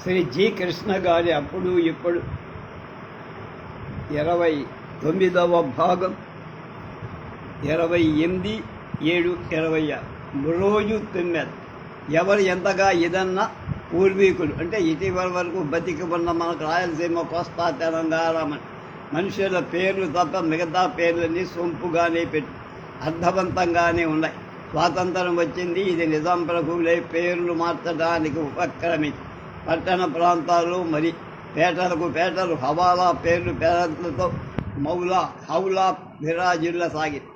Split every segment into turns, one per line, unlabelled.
Shri G Krishna గారి అప్పుడు ఇప్పుడు 29వ భాగం 28/7/26 రోజు తుమ్మెద. ఎవరు ఎంతగా ఇదన్నా పూర్వీకులు అంటే ఇటీవల వరకు బతికి ఉన్న మనకు రాయలసీమ, కోస్తా, తెలంగాణ మనుషుల పేర్లు తప్ప మిగతా పేర్లన్నీ సొంపుగానే పెట్టి అర్థవంతంగానే ఉన్నాయి. స్వాతంత్రం వచ్చింది, ఇది నిజాం ప్రభువులే పేర్లు మార్చడానికి ఉపక్రమించి పట్టణ ప్రాంతాలు మరి పేటలు హవాలా పేర్లు పేర్లతో హౌలా విరాజిల్లసాగింది.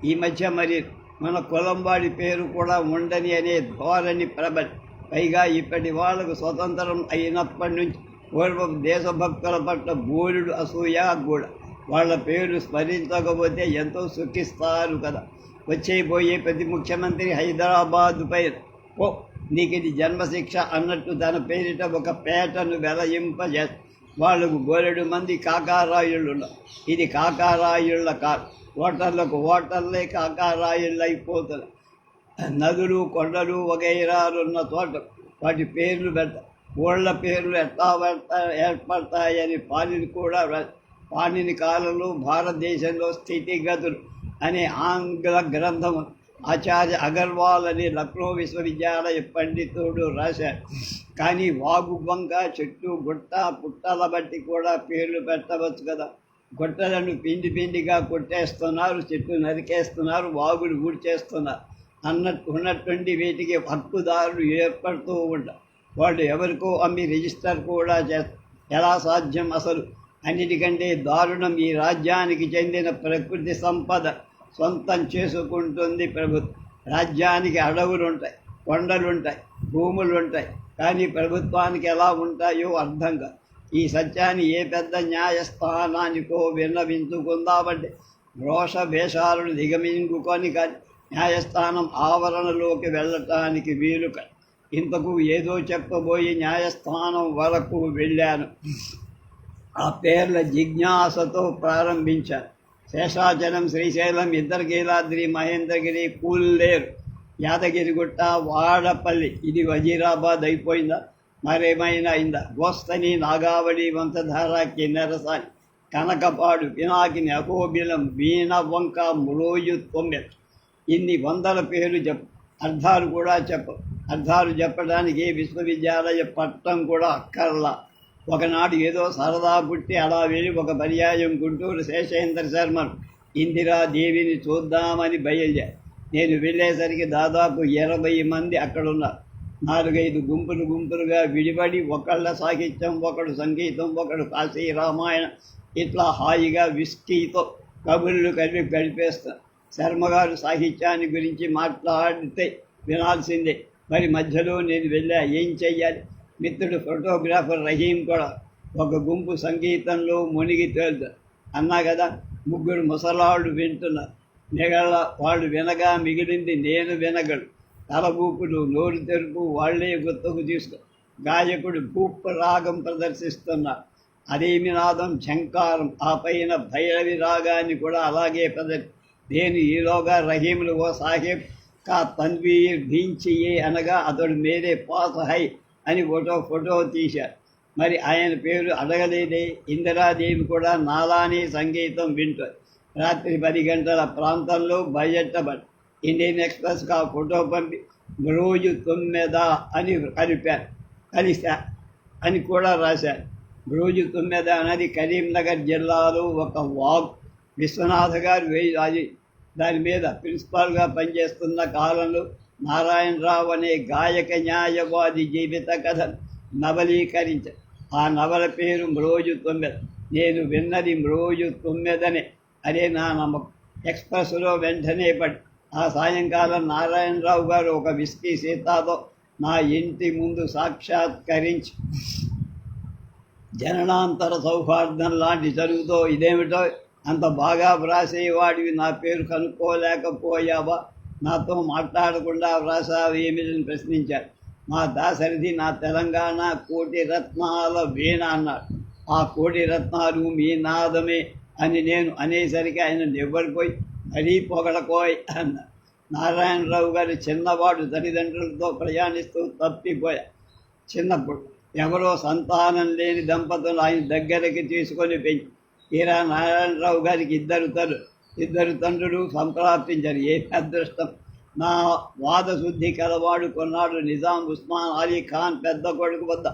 ఈ మధ్య మరి మన కులంవాడి పేరు కూడా ఉండని అనే ధోరణి ప్రబలి. పైగా ఇప్పటి వాళ్ళకు స్వతంత్రం అయినప్పటి నుంచి పూర్వం దేశభక్తుల పట్ల బోలుడు అసూయ కూడా. వాళ్ళ పేరు స్మరించకపోతే ఎంతో సుఖిస్తారు కదా. వచ్చేపోయే ప్రతి ముఖ్యమంత్రి హైదరాబాద్ పైన నీకు ఇది జన్మశిక్ష అన్నట్టు తన పేరిట ఒక పేటను వెలయింపజేస్తారు. వాళ్ళకు బోలెడు మంది కాకారాయుళ్ళు ఉన్నారు. ఇది కాకారాయుళ్ళ కాదు, ఓటర్లే కాకారాయుళ్ళు అయిపోతుంది. నదులు, కొండలు వగైరాలున్న చోట వాటి పేర్లు పెడతారు. ఊళ్ళ పేర్లు ఎట్లా ఏర్పడతాయని పాణిని కాలంలో భారతదేశంలో స్థితిగతులు అనే ఆంగ్ల గ్రంథము ఆచార్య అగర్వాల్ అని లక్నో విశ్వవిద్యాలయ పండితుడు రాశారు. కానీ వాగు, వంక, చెట్టు, గుట్ట, పుట్టల బట్టి కూడా పేర్లు పెట్టవచ్చు కదా. గుట్టలను పిండిగా కొట్టేస్తున్నారు, చెట్టు నరికేస్తున్నారు, వాగులు ఊడ్చేస్తున్నారు. ఉన్నట్టుండి వీటికి హక్కుదారులు ఏర్పడుతూ ఉంటారు. వాళ్ళు ఎవరికో అమ్మి రిజిస్టర్ కూడా చేస్తారు. ఎలా సాధ్యం అసలు? అన్నిటికంటే దారుణం, ఈ రాజ్యానికి చెందిన ప్రకృతి సంపద సొంతం చేసుకుంటుంది ప్రభుత్వం. రాజ్యానికి అడవులుంటాయి, కొండలుంటాయి, భూములుంటాయి. కానీ ప్రభుత్వానికి ఎలా ఉంటాయో అర్థం కాదు. ఈ సత్యాన్ని ఏ పెద్ద న్యాయస్థానానికో విన్నవించుకుందామంటే రోష వేషాలను దిగమింగుకొని కానీ న్యాయస్థానం ఆవరణలోకి వెళ్ళటానికి వీలు కాదు. ఇంతకు ఏదో చెప్పబోయి న్యాయస్థానం వరకు వెళ్ళాను. ఆ పేర్ల జిజ్ఞాసతో ప్రారంభించాను. శేషాచలం, శ్రీశైలం, ఇంద్రకీలాద్రి, మహేంద్రగిరి, కూల్లేరు, యాదగిరిగుట్ట, వాడపల్లి. ఇది వజీరాబాద్ అయిపోయిందా? మరేమైనా అయిందా? గోస్తని, నాగావళి, వంశధార, కిన్నెరసాని, కనకపాడు, పినాకిని, అకోబిలం, వీణ, వంక, మురోయు, తొమ్మెద. ఇన్ని వందల పేర్లు అర్థాలు కూడా అర్థాలు చెప్పడానికి విశ్వవిద్యాలయ పట్టం కూడా అక్కర్లా. ఒకనాడు ఏదో సరదా పుట్టి అలా వెళ్ళి ఒక పర్యాయం గుంటూరు శేషేంద్ర శర్మను, ఇందిరాదేవిని చూద్దామని బయలుదేరి. నేను వెళ్ళేసరికి దాదాపు 20 మంది అక్కడున్నారు. 4-5 గుంపులుగా విడిపడి ఒకళ్ళ సాహిత్యం, ఒకడు సంగీతం, ఒకడు కాశీ రామాయణం, ఇట్లా హాయిగా విస్కీతో కబుర్లు గడిపేస్తారు. శర్మగారు సాహిత్యాన్ని గురించి మాట్లాడితే వినాల్సిందే. మరి మధ్యలో నేను వెళ్ళా, ఏం చెయ్యాలి? మిత్రుడు ఫోటోగ్రాఫర్ రహీం కూడా ఒక గుంపు సంగీతంలో మునిగి తేలుతారు అన్నా కదా. 3 ముసలాళ్ళు వింటున్నారు. వాళ్ళు వినగా మిగిలింది నేను వినగడు. తలబూపులు, నోరు తెరుపు వాళ్లే గుర్తుకు తీసుకో. గాయకుడు భూప్ రాగం ప్రదర్శిస్తున్నారు. అదేమి నాదం, శంకారం, ఆ పైన భైరవి రాగాన్ని కూడా అలాగే నేను ఈలోగా రహీములు ఓ సాహెబ్ కా తన్వీర్ భీంచియే అనగా అతడు మేరే పాస్ హై అని ఫోటో తీశారు. మరి ఆయన పేరు అడగలేదే. ఇందిరాదేవి కూడా నాలానే సంగీతం వింటారు. రాత్రి 10 గంటల ప్రాంతంలో బయటపడి ఇండియన్ ఎక్స్ప్రెస్కి ఆ ఫోటో పంపి రోజు 9 అని కలిశా అని కూడా రాశారు. రోజు 9 అనేది కరీంనగర్ జిల్లాలో ఒక వాగు. విశ్వనాథ గారు దాని మీద ప్రిన్సిపాల్గా పనిచేస్తున్న కాలంలో నారాయణరావు అనే గాయక న్యాయవాది జీవిత కథను నవలీకరించారు. ఆ నవల పేరు రోజు 9. నేను విన్నది రోజు 9 అదే నా నమ్మకం. ఎక్స్ప్రెస్లో వెంటనే పడి ఆ సాయంకాలం నారాయణరావు గారు ఒక విస్కీ సీతాతో నా ఇంటి ముందు సాక్షాత్కరించి జననాంతర సౌహార్దం లాంటి జరుగుతో ఇదేమిటో అంత బాగా వ్రాసేవాడివి, నా పేరు కనుక్కోలేకపోయావా, నాతో మాట్లాడకుండా వ్రాసావు ఏమిటని ప్రశ్నించారు. మా దాసరిది నా తెలంగాణ కోటి రత్నాల వీణ అన్నాడు. ఆ కోటి రత్నాలు మీ నాదమే అని నేను అనేసరికి ఆయన నివ్వడిపోయి మరీ పొగడకోయ్ అన్నారు. నారాయణరావు గారి చిన్నవాడు తల్లిదండ్రులతో ప్రయాణిస్తూ తప్పిపోయా. చిన్నప్పుడు ఎవరో సంతానం లేని దంపతులు ఆయన దగ్గరికి తీసుకొని పెంచి తీరా నారాయణరావు గారికి ఇద్దరు తండ్రులు సంప్రాప్తించారు. ఏ అదృష్టం! నా వాదశుద్ధి కలవాడు కొన్నాడు నిజాం ఉస్మాన్ అలీ ఖాన్ పెద్ద కొడుకు వద్ద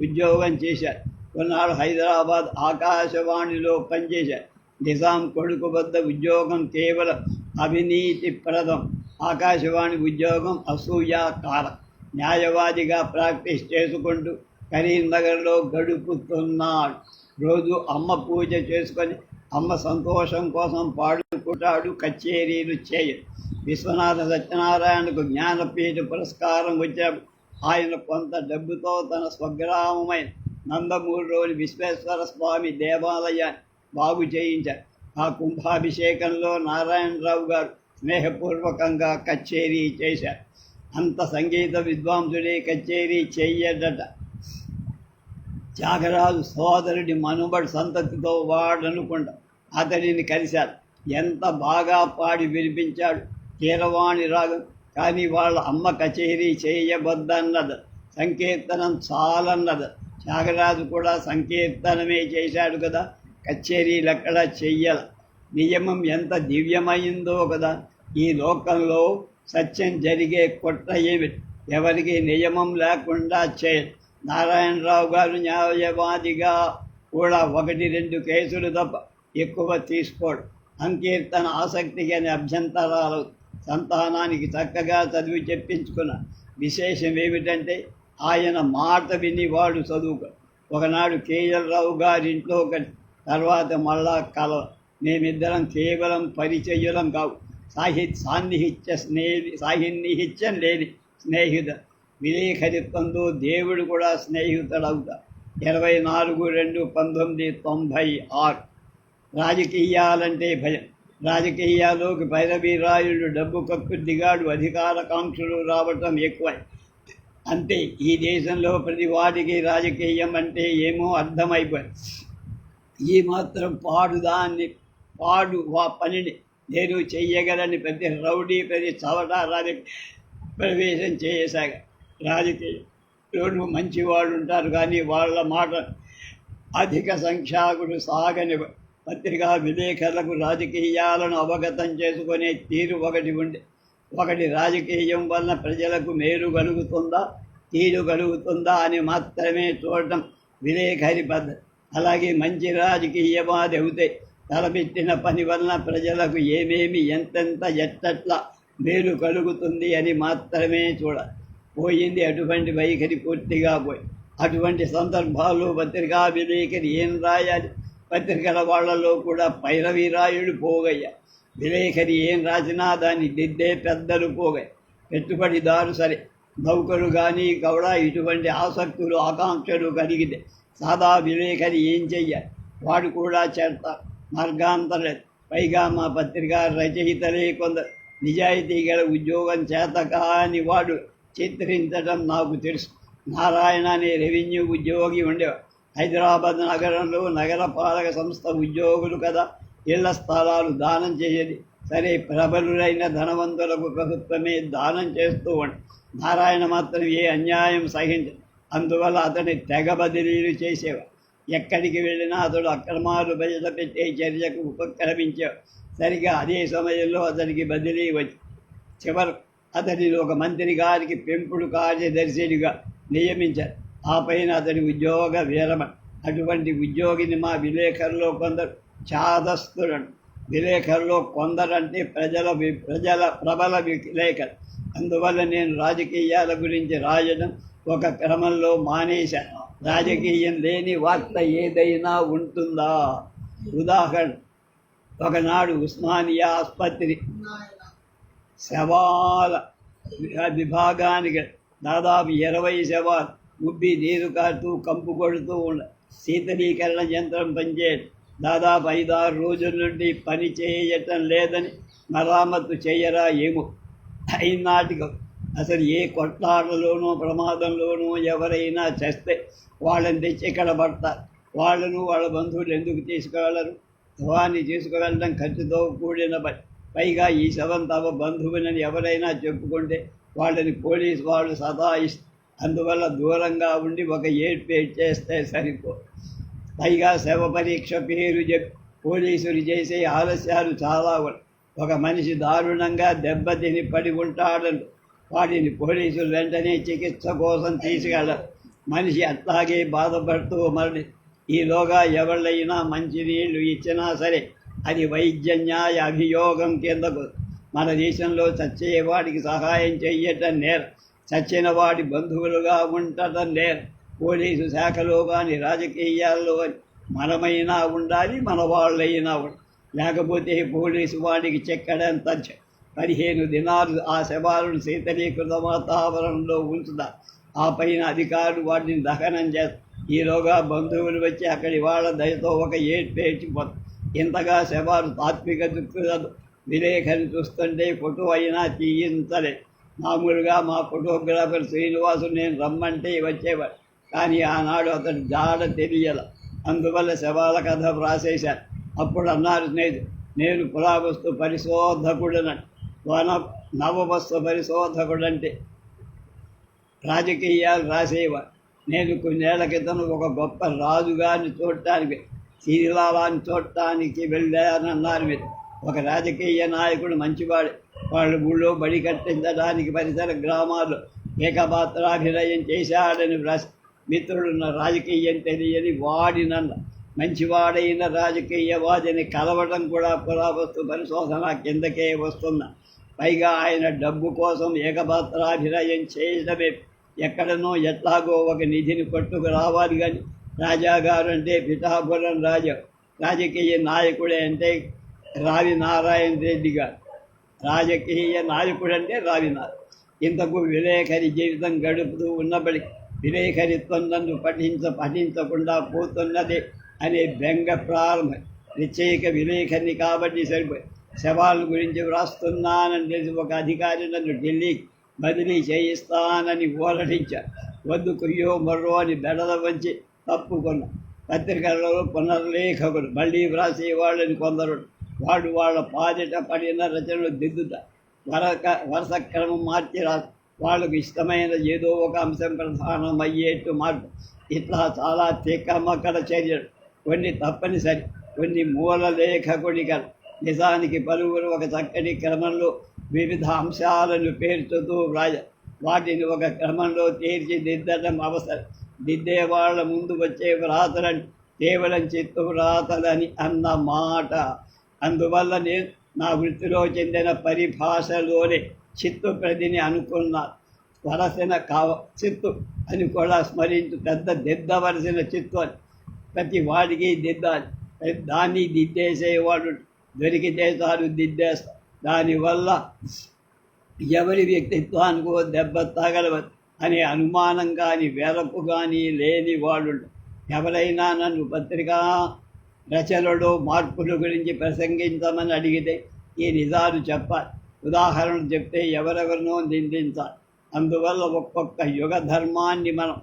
ఉద్యోగం చేశారు. కొన్నాడు హైదరాబాద్ ఆకాశవాణిలో పనిచేశారు. నిజాం కొడుకు వద్ద ఉద్యోగం కేవలం అవినీతిప్రదం, ఆకాశవాణి ఉద్యోగం అసూయాకారం. న్యాయవాదిగా ప్రాక్టీస్ చేసుకుంటూ కరీంనగర్లో గడుపుతున్నాడు. రోజు అమ్మ పూజ చేసుకొని అమ్మ సంతోషం కోసం పాడుకుంటాడు, కచేరీలు చేయడు. విశ్వనాథ సత్యనారాయణకు జ్ఞానపీఠ పురస్కారం వచ్చాడు. ఆయన కొంత డబ్బుతో తన స్వగ్రామమైన నందమూరులోని విశ్వేశ్వర స్వామి దేవాలయాన్ని బాగు చేయించారు. ఆ కుంభాభిషేకంలో నారాయణరావు గారు స్నేహపూర్వకంగా కచేరీ చేశారు. అంత సంగీత విద్వాంసుడే కచేరీ చెయ్యడట. త్యాగరాజు సోదరుడి మనుబడి సంతతితో వాడనుకుంటా అతడిని కలిశారు. ఎంత బాగా పాడి వినిపించాడు. కీరవాణి రాగం. కానీ వాళ్ళ అమ్మ కచేరీ చేయవద్దన్నది, సంకీర్తనం చాలన్నది. త్యాగరాజు కూడా సంకీర్తనమే చేశాడు కదా, కచేరీలు ఎక్కడా చెయ్యాల. నియమం ఎంత దివ్యమైందో కదా. ఈ లోకంలో సత్యం జరిగే కొట్ట ఏమిటి? ఎవరికి నియమం లేకుండా చేయడు. నారాయణరావు గారు న్యాయవాదిగా కూడా 1-2 కేసులు తప్ప ఎక్కువ తీసుకోడు. సంకీర్తన ఆసక్తికి అనే అభ్యంతరాలు సంతానానికి చక్కగా చదివి చెప్పించుకున్న విశేషం ఏమిటంటే ఆయన మాట విని వాడు చదువుకు. ఒకనాడు కేఎల్ రావు గారింట్లో తర్వాత మళ్ళా కలవ. మేమిద్దరం కేవలం పరిచయులం కావు, సాహిత్యం లేని స్నేహిత. విలేఖరిత్వంతో దేవుడు కూడా స్నేహితుడవుతా. 24/2/1996. రాజకీయాలంటే భయం. రాజకీయాల్లోకి భైరవీరాయుడు డబ్బు కక్కు దిగాడు. అధికారకాంక్షలు రావటం ఎక్కువ. అంతే. ఈ దేశంలో ప్రతి వాడికి రాజకీయం అంటే ఏమో అర్థమైపోయింది. ఈ మాత్రం పాడు పనిని నేను చెయ్యగలని ప్రతి రౌడీ, ప్రతి చవట ప్రవేశం చేసాక రాజకీయంలో మంచివాళ్ళు ఉంటారు, కానీ వాళ్ళ మాట అధిక సంఖ్యాకుడు సాగని. పత్రికా విలేకరులకు రాజకీయాలను అవగతం చేసుకునే తీరు ఒకటి రాజకీయం వలన ప్రజలకు మేలు కలుగుతుందా, కీడు కలుగుతుందా అని మాత్రమే చూడటం విలేకరి పద్ధతి. అలాగే మంచి రాజకీయవాది అవుతే తలపెట్టిన పని వలన ప్రజలకు ఏమేమి, ఎంతెంత, ఎట్టట్లా మేలు కలుగుతుంది అని మాత్రమే చూడాలి. పోయింది అటువంటి వైఖరి, పూర్తిగా పోయి. అటువంటి సందర్భాల్లో పత్రికా విలేకరి ఏం రాయాలి? పత్రికల వాళ్లలో కూడా పైరవీరాయుడు పోగయ్య. విలేకరి ఏం రాసినా దాన్ని దిద్దే పెద్దలు పోగయ్య. పెట్టుబడిదారు సరే, నౌకరు కానీ కూడా ఇటువంటి ఆసక్తులు, ఆకాంక్షలు కలిగితే సాదా విలేకరి ఏం చెయ్యాలి? వాడు కూడా చేస్తారు, మార్గాంతరం. పైగా మా పత్రికా రచయితలే కొందరు నిజాయితీ గల ఉద్యోగం చేత కాని వాడు చిత్రించడం నాకు తెలుసు. నారాయణ అనే రెవెన్యూ ఉద్యోగి ఉండేవాడు. హైదరాబాద్ నగరంలో నగరపాలక సంస్థ ఉద్యోగులు కదా, ఇళ్ల స్థలాలు దానం చేయది. సరే, ప్రబలురైన ధనవంతులకు ప్రభుత్వమే దానం చేస్తూ ఉండి నారాయణ మాత్రం ఏ అన్యాయం సహించదు. అందువల్ల అతని తెగ బదిలీలు చేసేవాడు. ఎక్కడికి వెళ్ళినా అతడు అక్రమాలు బయటపెట్టే చర్యకు ఉపక్రమించేవాడు. సరిగా అదే సమయంలో అతనికి బదిలీ వచ్చి చివరి అతడిని ఒక మంత్రి గారికి పెంపుడు కార్యదర్శినిగా నియమించారు. ఆ పైన అతని ఉద్యోగ విరమణ. అటువంటి ఉద్యోగిని మా విలేకరులో కొందరు చాదస్తులను. విలేకరులో కొందరంటే ప్రజల ప్రబల విలేకరు. అందువల్ల నేను రాజకీయాల గురించి రాయడం ఒక క్రమంలో మానేశాను. రాజకీయం లేని వార్త ఏదైనా ఉంటుందా? ఉదాహరణ, ఒకనాడు ఉస్మానియా ఆసుపత్రి శవాల విభాగానికి దాదాపు 20 శవాలు ఉబ్బి నీరు కారుతూ కంపు కొడుతూ శీతలీకరణ యంత్రం పనిచేయడం. దాదాపు 5-6 రోజుల నుండి పని చేయటం లేదని మరామత్తు చేయరా ఏమో. అయినాటికి అసలు ఏ కొట్లాటలోనో ప్రమాదంలోనో ఎవరైనా చేస్తే వాళ్ళని తెచ్చి ఇక్కడ పడతారు. వాళ్ళను వాళ్ళ బంధువులు ఎందుకు తీసుకువెళ్ళరు? శవాన్ని తీసుకువెళ్ళడం ఖర్చుతో కూడిన పని. పైగా ఈ శవం తమ బంధువులని ఎవరైనా చెప్పుకుంటే వాళ్ళని పోలీసు వాళ్ళు అందువల్ల దూరంగా ఉండి ఒక ఏడ్పు చేస్తే సరిపో. పైగా శవ పరీక్ష పేరు చెప్పి పోలీసులు చేసే ఆలస్యాలు చాలా ఉన్నాయి. ఒక మనిషి దారుణంగా దెబ్బతిని పడి ఉంటాడని వాడిని పోలీసులు వెంటనే చికిత్స కోసం తీసుకెళ్ళారు. మనిషి అట్లాగే బాధపడుతూ మరణి ఈలోగా ఎవళ్ళైనా మంచినీళ్ళు ఇచ్చినా సరే అది వైద్య న్యాయ అభియోగం కిందకు. మన దేశంలో చచ్చేవాడికి సహాయం చెయ్యటం నేరం, చచ్చిన వాడి బంధువులుగా ఉండటం నేరం. పోలీసు శాఖలో కానీ రాజకీయాల్లో కానీ మనమైనా ఉండాలి, మన వాళ్ళైనా ఉండాలి. లేకపోతే పోలీసు వాడికి చెక్కడంత 15 దినాలు ఆ శవాలను శీతలీకృత వాతావరణంలో ఉంచుతారు. ఆ పైన అధికారులు వాటిని దహనం చేస్తారు. ఈలోగా బంధువులు వచ్చి అక్కడి వాళ్ళ దయతో ఒక ఏడ్పేర్చిపోతారు. ఇంతగా శవాలు తాత్విక దృక్పథం విలేఖని చూస్తుంటే ఫోటో అయినా తీయించలే. మామూలుగా మా ఫోటోగ్రాఫర్ శ్రీనివాసు నేను రమ్మంటే వచ్చేవాడు, కానీ ఆనాడు అతడు జాడ తెలియాల. అందువల్ల శవాల కథ వ్రాసేశాను. అప్పుడు అన్నారు స్నేహితుడు, నేను పురావస్తు పరిశోధకుడనంటే నవవస్తు పరిశోధకుడంటే రాజకీయాలు రాసేవాడు. నేను కొన్నేళ్ల క్రితం ఒక గొప్ప రాజుగారిని చూడటానికి శ్రీలాలాన్ని చూడటానికి వెళ్ళానన్నారు మీరు. ఒక రాజకీయ నాయకుడు మంచివాడు. వాళ్ళు ఊళ్ళో బడి కట్టించడానికి పరిసర గ్రామాల్లో ఏకపాత్రాభినయం చేశాడని వ్రాసి మిత్రుడున్న రాజకీయం తెలియని వాడినన్న మంచివాడైన రాజకీయవాదిని కలవడం కూడా పురావస్తు పరిశోధన కిందకే వస్తున్నా. పైగా ఆయన డబ్బు కోసం ఏకపాత్రాభినయం చేయడమే. ఎక్కడనో ఎట్లాగో ఒక నిధిని పట్టుకు రావాలి. కానీ రాజాగారు అంటే పిఠాపురం రాజా, రాజకీయ నాయకుడే అంటే రావి నారాయణ రెడ్డి గారు, రాజకీయ నాయకుడు అంటే రావినారాయణ. ఇంతకు విలేకరి జీవితం గడుపుతూ ఉన్నప్పటికీ విలేకరిత్వం నన్ను పఠించకుండా పోతున్నదే అనే బెంగ ప్రారంభం. ప్రత్యేక విలేకరిని కాబట్టి సరిపోయి శవాల గురించి వ్రాస్తున్నానని తెలిసి ఒక అధికారి నన్ను ఢిల్లీకి బదిలీ చేయిస్తానని ఊరటించారు. వద్దు కుయ్యో మర్రో అని బెడల వంచి తప్పుకున్నా. పత్రికలలో పునర్లేఖకులు మళ్ళీ వ్రాసేవాళ్ళని కొందరు వాడు వాళ్ళ పాదిట పడిన రచనలు దిద్దుతారు. వరుస క్రమం మార్చి రాదు. వాళ్ళకు ఇష్టమైన ఏదో ఒక అంశం ప్రధానం అయ్యేట్టు మార్పు. ఇట్లా చాలా తిక్కమక్కల చర్యలు. కొన్ని తప్పనిసరి, కొన్ని మూల లేఖకుడిగా. నిజానికి పలువురు ఒక చక్కటి క్రమంలో వివిధ అంశాలను పేర్చుతూ వాటిని ఒక క్రమంలో తీర్చిదిద్దడం అవసరం. దిద్దే వాళ్ళ ముందు వచ్చే వ్రాతలని కేవలం చిత్తు వ్రాతలని అన్న మాట. అందువల్ల నేను నా వృత్తిలో చెందిన పరిభాషలోనే చిత్తు ప్రతిని అనుకున్నా. వలసిన చిత్తు అని కూడా స్మరించు. పెద్ద దిద్దవలసిన చిత్తు అని ప్రతి వాడికి దిద్దాలి. దాన్ని దిద్దేసేవాడు దొరికితే చాలు దిద్దేస్తా. దానివల్ల ఎవరి వ్యక్తిత్వానికో దెబ్బ తగలవద్దు అనే అనుమానం కానీ వెరపు కానీ లేని వాళ్ళు. ఎవరైనా నన్ను పత్రికా రచనలో మార్పుల గురించి ప్రసంగించమని అడిగితే ఈ నిజాలు చెప్పాలి. ఉదాహరణలు చెప్తే ఎవరెవరినో నిందించాలి. అందువల్ల ఒక్కొక్క యుగ ధర్మాన్ని మనం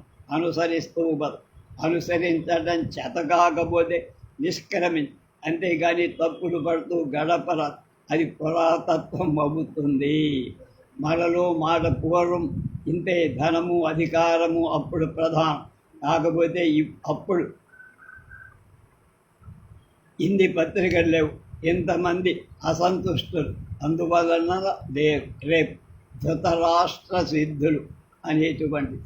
అనుసరించడం చేతకాకపోతే నిష్క్రమించి, అంతేగాని తప్పులు పడుతూ గడపర. అది పురాతత్వం అవుతుంది. మనలో మాట పూర్వం ఇంతే ధనము అధికారము అప్పుడు ప్రధానం. కాకపోతే అప్పుడు ఇన్ని పత్రికలు లేవు, ఇంతమంది అసంతుష్టులు. అందువలన రేపు ధృతరాష్ట్ర సిద్ధులు అనేటువంటి